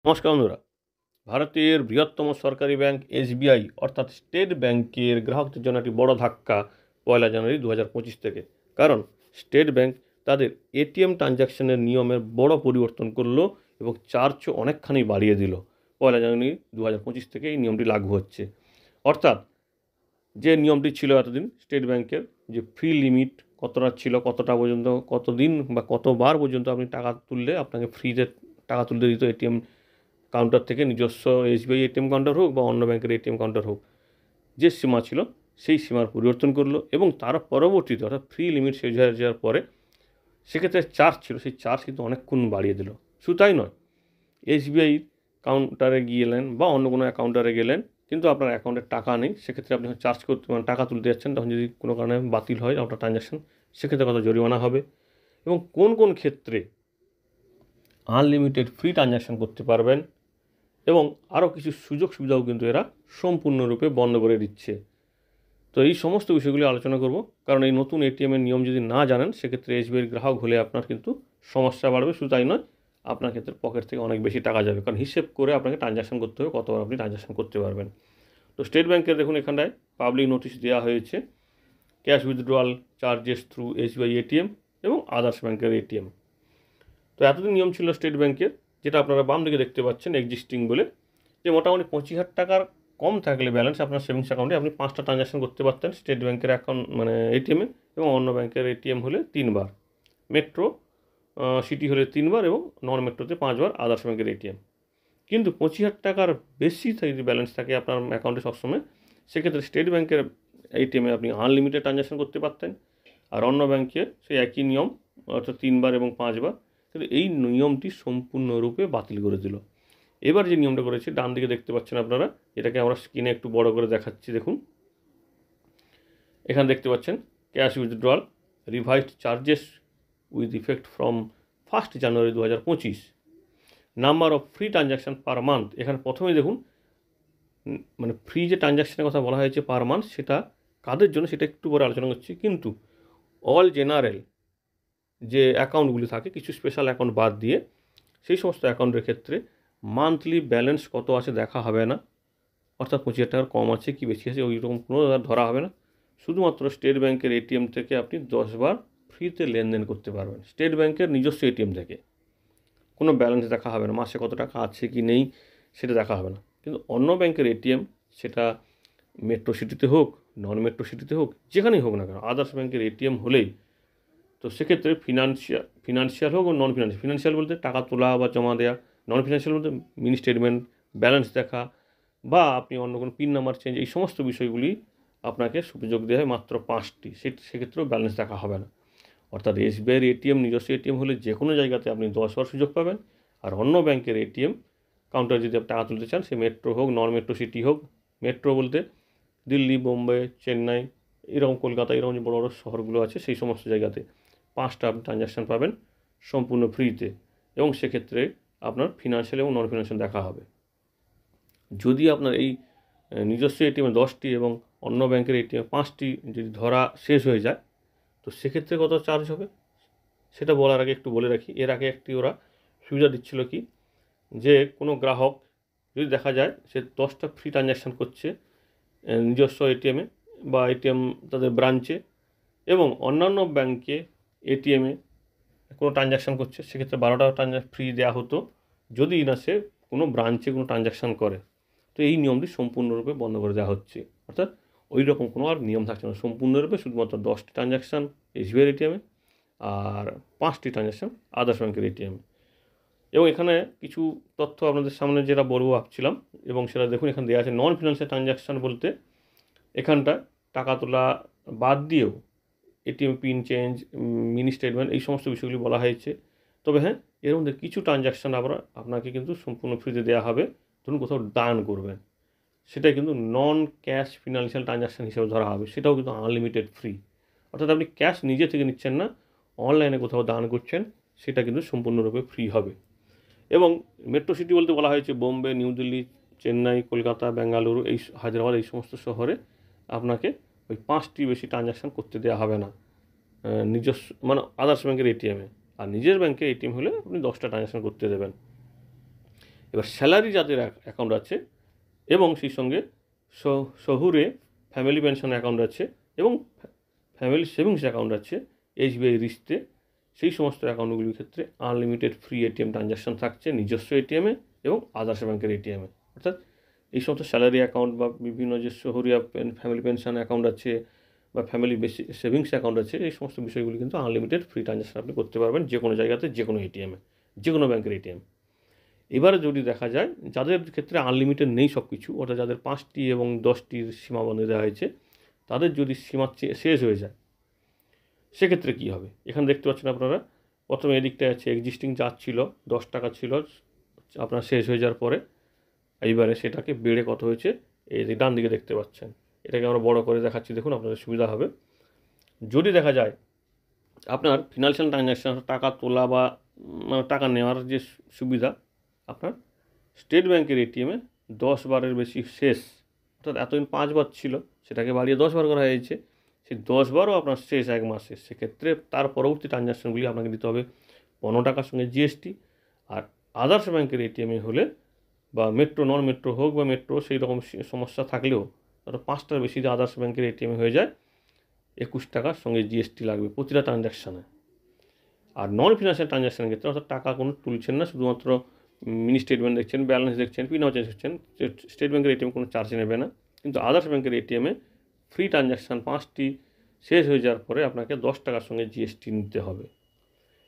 নমস্কার বন্ধুরা। ভারতের বৃহত্তম সরকারি ব্যাংক এসবিআই অর্থাৎ স্টেট ব্যাংকের গ্রাহকদের জন্য একটি বড় ধাক্কা 1 জানুয়ারি 2025 থেকে। কারণ স্টেট ব্যাংক তাদের এটিএম ট্রানজ্যাকশনের নিয়মের বড় পরিবর্তন করলো এবং চার্জও অনেকখানি বাড়িয়ে দিল। 1 জানুয়ারি 2025 থেকে এই নিয়মটি লাগু হচ্ছে। অর্থাৎ যে নিয়মটি ছিল এতদিন স্টেট ব্যাংকের, যে ফ্রি লিমিট কতটা ছিল, কতটা পর্যন্ত, কতদিন বা কতবার পর্যন্ত আপনি টাকা তুললে আপনাকে ফ্রিতে টাকা তুলতে দিত এটিএম কাউন্টার থেকে, নিজস্ব এসবিআই এটিএম কাউন্টার হোক বা অন্য ব্যাংকের এটিএম কাউন্টার হোক, যে সীমা ছিল সেই সীমার পরিবর্তন করলো এবং তার পরবর্তীতে অর্থাৎ ফ্রি লিমিট শেষ হয়ে যাওয়ার পরে সেক্ষেত্রে চার্জ ছিল, সেই চার্জ কিন্তু অনেকক্ষণ বাড়িয়ে দিল। শুধু তাই নয়, এসবিআই কাউন্টারে গেলেন বা অন্য কোনো কাউন্টারে গেলেন, কিন্তু আপনার অ্যাকাউন্টে টাকা নেই, সেক্ষেত্রে আপনি চার্জ করতে টাকা তুলতে যাচ্ছেন, তখন যদি কোনো কারণে বাতিল হয় আপনার ট্রানজ্যাকশন, সেক্ষেত্রে কত জরিমানা হবে এবং কোন কোন ক্ষেত্রে আনলিমিটেড ফ্রি ট্রানজ্যাকশন করতে পারবেন এবং আরও কিছু সুযোগ সুবিধাও কিন্তু এরা সম্পূর্ণরূপে বন্ধ করে দিচ্ছে। তো এই সমস্ত বিষয়গুলি আলোচনা করব, কারণ এই নতুন এটিএমের নিয়ম যদি না জানেন সেক্ষেত্রে এসবিআইয়ের গ্রাহক হলে আপনার কিন্তু সমস্যা বাড়বে। শুধু তাই নয়, আপনার ক্ষেত্রে পকেট থেকে অনেক বেশি টাকা যাবে, কারণ হিসেব করে আপনাকে ট্রানজ্যাকশন করতে হবে কতবার আপনি ট্রানজ্যাকশন করতে পারবেন। তো স্টেট ব্যাংকের দেখুন এখানটায় পাবলিক নোটিশ দেওয়া হয়েছে, cash withdrawal charges through SBI ATM এবং আদার্স ব্যাংকের এটিএম। তো এতদিন নিয়ম ছিল স্টেট ব্যাংকের, যেটা আপনারা বাম দিকে দেখতে পাচ্ছেন এক্সিস্টিং বলে, যে মোটামুটি 25,000 টাকার কম থাকলে ব্যালেন্স আপনার সেভিংস অ্যাকাউন্টে আপনি 5টা ট্রানজ্যাকশন করতে পারতেন স্টেট ব্যাংকের অ্যাকাউন্ট এটিএমে, এবং অন্য ব্যাংকের এটিএম হলে 3বার, মেট্রো সিটি হলে 3বার এবং নন মেট্রোতে 5বার আদার্স ব্যাংকের এটিএম। কিন্তু 25,000 টাকার বেশি যদি ব্যালেন্স থাকে আপনার অ্যাকাউন্টে সবসময়, সেক্ষেত্রে স্টেট ব্যাংকের এটিএমে আপনি আনলিমিটেড ট্রানজ্যাকশন করতে পারতেন, আর অন্য ব্যাংকে সেই একই নিয়ম অর্থাৎ 3বার এবং 5বার। কিন্তু এই নিয়মটি সম্পূর্ণরূপে বাতিল করে দিল। এবার যে নিয়মটা করেছে ডান দিকে দেখতে পাচ্ছেন আপনারা, এটাকে আমরা স্ক্রিনে একটু বড় করে দেখাচ্ছি। দেখুন এখানে দেখতে পাচ্ছেন cash withdrawal revised charges with effect from 1 January 2025, number of free transaction per month. এখানে প্রথমেই দেখুন ফ্রি যে ট্রানজ্যাকশনের কথা বলা হয়েছে পার মান্থ, সেটা কাদের জন্য সেটা একটু পরে আলোচনা করছি। কিন্তু অল জেনারেল যে অ্যাকাউন্টগুলি থাকে, কিছু স্পেশাল অ্যাকাউন্ট বাদ দিয়ে, সেই সমস্ত অ্যাকাউন্টের ক্ষেত্রে মান্থলি ব্যালেন্স কত আছে দেখা হবে না, অর্থাৎ 25,000 টাকার কম আছে কি বেশি আছে ওই রকম কোনো ধরা হবে না। শুধুমাত্র স্টেট ব্যাংকের এটিএম থেকে আপনি 10বার ফ্রিতে লেনদেন করতে পারবেন, স্টেট ব্যাংকের নিজস্ব এটিএম থেকে। কোনো ব্যালেন্স দেখা হবে না, মাসে কত টাকা আছে কি নেই সেটা দেখা হবে না। কিন্তু অন্য ব্যাংকের এটিএম, সেটা মেট্রো সিটিতে হোক, নন মেট্রো সিটিতে হোক, যেখানেই হোক না কেন, আদার্স ব্যাংকের এটিএম হলেই, তো সেক্ষেত্রে ফিনান্সিয়াল হোক ও নন ফিনান্সিয়াল বলতে টাকা তোলা বা জমা দেওয়া, নন ফিনান্সিয়াল বলতে মিনি স্টেটমেন্ট, ব্যালেন্স দেখা, বা আপনি অন্য কোনো পিন নাম্বার চেঞ্জ, এই সমস্ত বিষয়গুলি আপনাকে সুযোগ দেওয়া হয় মাত্র 5টি, সেক্ষেত্রেও ব্যালেন্স দেখা হবে না। অর্থাৎ এসবিআইয়ের এটিএম নিজস্ব এটিএম হলে যে কোনো জায়গাতে আপনি 10বার সুযোগ পাবেন, আর অন্য ব্যাংকের এটিএম কাউন্টার যদি আপনি টাকা তুলতে চান, সে মেট্রো হোক, নন মেট্রো সিটি হোক, মেট্রো বলতে দিল্লি, বোম্বে, চেন্নাই, এরকম কলকাতা, এরকম যে বড় বড় শহরগুলো আছে, সেই সমস্ত জায়গাতে 5টা আপনি ট্রানজ্যাকশান পাবেন সম্পূর্ণ ফ্রিতে, এবং সেক্ষেত্রে আপনার ফিনান্সিয়াল এবং নন ফিনান্সিয়াল দেখা হবে। যদি আপনার এই নিজস্ব এটিএমে 10টি এবং অন্য ব্যাংকের এটিএমে 5টি যদি ধরা শেষ হয়ে যায়, তো সেক্ষেত্রে কত চার্জ হবে সেটা বলার আগে একটু বলে রাখি। এর আগে একটি ওরা সুবিধা দিচ্ছিল কি, যে কোনো গ্রাহক যদি দেখা যায় সে 10টা ফ্রি ট্রানজ্যাকশান করছে নিজস্ব এটিএমে বা এটিএম তাদের ব্রাঞ্চে, এবং অন্যান্য ব্যাংকে এটিএমে কোনো ট্রানজ্যাকশান করছে, সেক্ষেত্রে 12টা ট্রানজ্যাকশান ফ্রি দেওয়া হতো যদি না সে কোনো ব্রাঞ্চে কোনো ট্রানজ্যাকশান করে। তো এই নিয়মটি সম্পূর্ণরূপে বন্ধ করে দেওয়া হচ্ছে, অর্থাৎ ওই রকম কোনো আর নিয়ম থাকছে না, সম্পূর্ণরূপে শুধুমাত্র 10টি ট্রানজ্যাকশান এসবিআই এটিএমে আর 5টি ট্রানজ্যাকশান আদার্স ব্যাংকের এটিএমে। এবং এখানে কিছু তথ্য আপনাদের সামনে যেটা বলবো ভাবছিলাম, এবং সেটা দেখুন এখানে দেওয়া আছে। নন ফিনান্সিয়াল ট্রানজ্যাকশান বলতে এখানটা টাকা তোলা বাদ দিয়েও ATM pin change, mini statement, এই সমস্ত বিষয়গুলি বলা হয়েছে। তবে হ্যাঁ, এর মধ্যে কিছু ট্রানজ্যাকশান আপনাকে কিন্তু সম্পূর্ণ ফ্রিতে দেওয়া হবে। ধরুন কোথাও দান করবেন, সেটা কিন্তু নন ক্যাশ ফিনান্সিয়াল ট্রানজ্যাকশান হিসেবে ধরা হবে, সেটাও কিন্তু আনলিমিটেড ফ্রি। অর্থাৎ আপনি ক্যাশ নিজে থেকে নিচ্ছেন না, অনলাইনে কোথাও দান করছেন, সেটা কিন্তু সম্পূর্ণরূপে ফ্রি হবে। এবং মেট্রো সিটি বলতে বলা হয়েছে বোম্বে, নিউ দিল্লি, চেন্নাই, কলকাতা, বেঙ্গালুরু, এই হায়দ্রাবাদ, এই সমস্ত শহরে আপনাকে ওই 5টি বেশি ট্রানজ্যাকশান করতে দেওয়া হবে না নিজস্ব আদার্স ব্যাংকের এটিএমে, আর নিজের ব্যাংকে এটিএম হলে আপনি 10টা ট্রানজ্যাকশান করতে দেবেন। এবার স্যালারি যাদের অ্যাকাউন্ট আছে এবং সেই সঙ্গে শহুরে ফ্যামিলি পেনশন অ্যাকাউন্ট আছে এবং ফ্যামিলি সেভিংস অ্যাকাউন্ট আছে SBI রিস্তে, সেই সমস্ত অ্যাকাউন্টগুলির ক্ষেত্রে আনলিমিটেড ফ্রি এটিএম ট্রানজ্যাকশান থাকছে নিজস্ব এটিএমে এবং আদার্স ব্যাংকের এটিএমে। অর্থাৎ এই সমস্ত স্যালারি অ্যাকাউন্ট বা বিভিন্ন যে শহুরিয়া ফ্যামিলি পেনশন অ্যাকাউন্ট আছে বা ফ্যামিলি সেভিংস অ্যাকাউন্ট আছে, এই সমস্ত বিষয়গুলি কিন্তু আনলিমিটেড ফ্রি ট্রানজ্যাকশান আপনি করতে পারবেন যে কোনো জায়গাতে, যে কোনো এটিএমে, যে কোনো ব্যাংকের এটিএম। এবারে যদি দেখা যায় যাদের ক্ষেত্রে আনলিমিটেড নেই সব কিছু, অর্থাৎ যাদের 5টি এবং 10টির সীমা বানিয়ে দেওয়া হয়েছে, তাদের যদি সীমা শেষ হয়ে যায় সেক্ষেত্রে কী হবে? এখানে দেখতে পাচ্ছেন আপনারা, প্রথমে এদিকটায় আছে এক্সিস্টিং চার্জ ছিল 10 টাকা ছিল আপনার শেষ হয়ে যাওয়ার পরে, এইবারে সেটাকে বেড়ে কত হয়েছে এই যে ডান দিকে দেখতে পাচ্ছেন। এটাকে আমরা বড় করে দেখাচ্ছি, দেখুন আপনাদের সুবিধা হবে। যদি দেখা যায় আপনার ফিনান্সিয়াল ট্রানজ্যাকশান, টাকা তোলা বা টাকা নেওয়ার যে সুবিধা, আপনার স্টেট ব্যাংকের এটিএমে 10 বারের বেশি শেষ, অর্থাৎ এতদিন 5 বার ছিল সেটাকে বাড়িয়ে 10 বার করা হয়েছে, সেই 10 বারও আপনার শেষ 1 মাসে, সেক্ষেত্রে তার পরবর্তী ট্রানজ্যাকশানগুলি আপনাকে দিতে হবে 15 টাকার সঙ্গে জিএসটি। আর আদার্স ব্যাংকের এটিএমে হলে বা মেট্রো নন মেট্রো হোক বা মেট্রো, সেই রকম সমস্যা থাকলেও ধরো 5টার বেশি যে আদার্স ব্যাংকের এটিএমে হয়ে যায় 21 টাকার সঙ্গে জিএসটি লাগবে প্রতিটা ট্রানজ্যাকশানে। আর নন ফিনান্সিয়াল ট্রানজ্যাকশানের ক্ষেত্রে অর্থাৎ টাকা কোনো তুলছেন না, শুধুমাত্র মিনি স্টেটমেন্ট দেখছেন, ব্যালেন্স দেখছেন, পিন চেঞ্জ করছেন, স্টেট ব্যাংকের এটিএম কোনো চার্জ নেবে না। কিন্তু আদার্স ব্যাংকের এটিএমে ফ্রি ট্রানজ্যাকশান 5টি শেষ হয়ে যাওয়ার পরে আপনাকে 10 টাকার সঙ্গে জিএসটি নিতে হবে।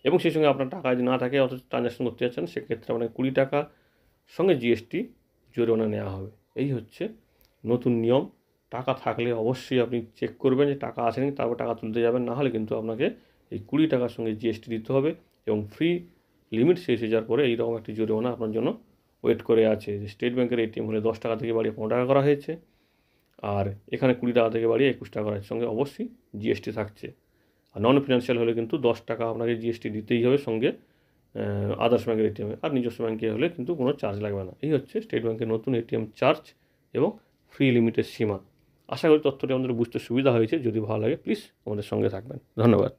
এবং সেই সঙ্গে আপনার টাকা যদি না থাকে অথচ ট্রানজ্যাকশান করতে যাচ্ছেন, সেক্ষেত্রে আপনাকে 20 টাকা সঙ্গে জিএসটি জরিমানা নেওয়া হবে। এই হচ্ছে নতুন নিয়ম। টাকা থাকলে অবশ্যই আপনি চেক করবেন যে টাকা আসেনি, তারপর টাকা তুলতে যাবেন, না হলে কিন্তু আপনাকে এই 20 টাকার সঙ্গে জিএসটি দিতে হবে এবং ফ্রি লিমিট শেষ হয়ে যাওয়ার পরে এইরকম একটি জরিমানা আপনার জন্য ওয়েট করে আছে। যে স্টেট ব্যাংকের এটিএম হলে 10 টাকা থেকে বাড়িয়ে 15 টাকা করা হয়েছে, আর এখানে 20 টাকা থেকে বাড়িয়ে 21 টাকা করার সঙ্গে অবশ্যই জিএসটি থাকছে। আর নন ফিনান্সিয়াল হলে কিন্তু 10 টাকা আপনাকে জিএসটি দিতেই হবে সঙ্গে আদার্স ব্যাংকের এটিএমে, আর নিজস্ব ব্যাংকে হলে কিন্তু কোনো চার্জ লাগবে না। এই হচ্ছে স্টেট ব্যাংকের নতুন এটিএম চার্জ এবং ফ্রি লিমিটের সীমা। আশা করি তথ্যটি আমাদের বুঝতে সুবিধা হয়েছে। যদি ভালো লাগে প্লিজ আমাদের সঙ্গে থাকবেন। ধন্যবাদ।